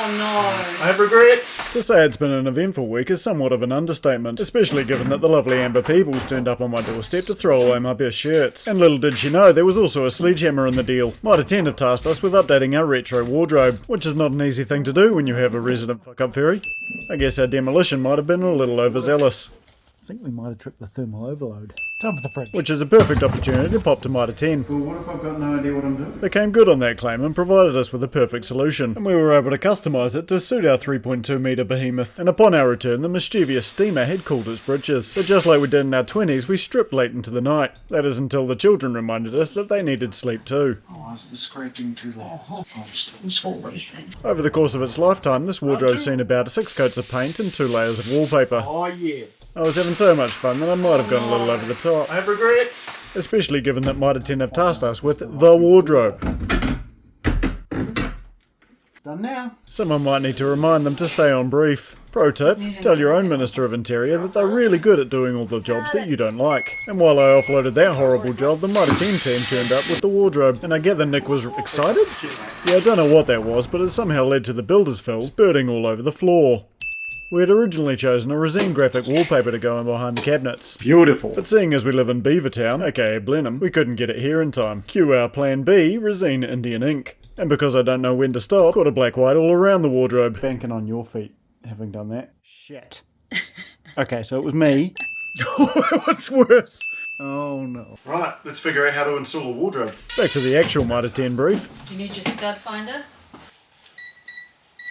Oh no. I have regrets. To say it's been an eventful week is somewhat of an understatement, especially given that the lovely Amber Peebles turned up on my doorstep to throw away my best shirts. And little did she know there was also a sledgehammer in the deal. Mitre have tasked us with updating our retro wardrobe, which is not an easy thing to do when you have a resident fuck-up fairy. I guess our demolition might have been a little overzealous. I think we might have tripped the thermal overload. Time for the fridge. Which is a perfect opportunity to pop to Mitre 10. Well, what if I've got no idea what I'm doing? They came good on that claim and provided us with a perfect solution, and we were able to customise it to suit our 3.2 metre behemoth. And upon our return, the mischievous steamer had cooled its britches. So just like we did in our 20s, we stripped late into the night. That is until the children reminded us that they needed sleep too. Oh, is the scraping too long? Oh, still scraping. Over the course of its lifetime, this wardrobe's seen about 6 coats of paint and 2 layers of wallpaper. Oh yeah. I was having so much fun that I might have gone a little over the top. I have regrets! Especially given that Mitre have tasked us with the wardrobe. Done now. Someone might need to remind them to stay on brief. Pro tip, tell your own Minister of Interior that they're really good at doing all the jobs that you don't like. And while I offloaded that horrible job, the Mitre team turned up with the wardrobe. And I get that Nick was excited? Yeah, I don't know what that was, but it somehow led to the builder's fill spurting all over the floor. We had originally chosen a resin graphic wallpaper to go in behind the cabinets. Beautiful. But seeing as we live in Beavertown, aka Blenheim, we couldn't get it here in time. Cue our plan B, resin Indian ink. And because I don't know when to stop, got a black white all around the wardrobe. Banking on your feet, having done that. Shit. Okay, so it was me. What's worse? Oh no. Right, let's figure out how to install a wardrobe. Back to the actual Mitre 10 brief. Do you need your stud finder?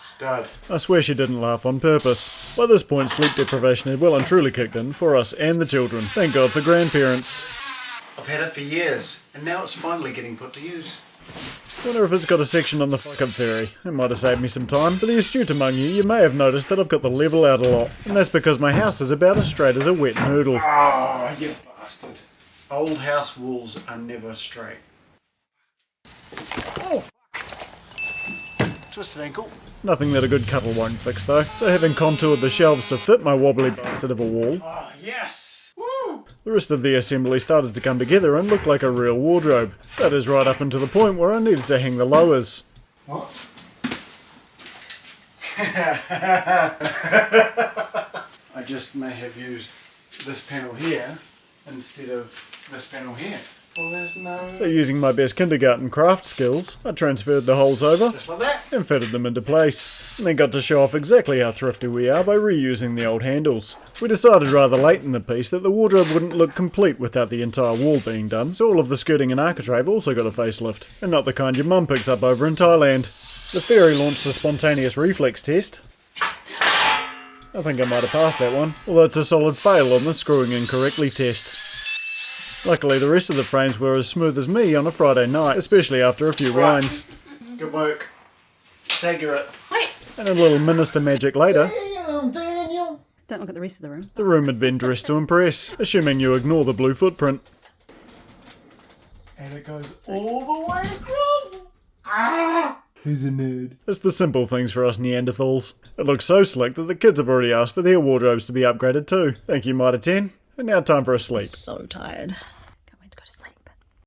Stud. I swear she didn't laugh on purpose. By this point, sleep deprivation had well and truly kicked in for us and the children. Thank God for grandparents. I've had it for years, and now it's finally getting put to use. Wonder if it's got a section on the fuck-up theory. It might have saved me some time. For the astute among you, you may have noticed that I've got the level out a lot, and that's because my house is about as straight as a wet noodle. Oh, you bastard. Old house walls are never straight. Oh! Twisted ankle. Nothing that a good cuddle won't fix though, so having contoured the shelves to fit my wobbly bastard of a wall, Oh, yes! Woo! the rest of the assembly started to come together and look like a real wardrobe. That is right up until the point where I needed to hang the lowers. What? I just may have used this panel here instead of this panel here. Well, there's no... So using my best kindergarten craft skills, I transferred the holes over, just like that, and fitted them into place. And then got to show off exactly how thrifty we are by reusing the old handles. We decided rather late in the piece that the wardrobe wouldn't look complete without the entire wall being done, so all of the skirting and architrave also got a facelift. And not the kind your mum picks up over in Thailand. The fairy launched a spontaneous reflex test. I think I might have passed that one, although it's a solid fail on the screwing incorrectly test. Luckily the rest of the frames were as smooth as me on a Friday night, especially after a few wines. Good work. Take it. Wait. And a little minister magic later, Don't look at the rest of the room. the room had been dressed to impress, assuming you ignore the blue footprint. And it goes all the way across! Ah! Who's a nerd? It's the simple things for us Neanderthals. It looks so slick that the kids have already asked for their wardrobes to be upgraded too. Thank you, Mitre 10. And now time for a sleep. So tired.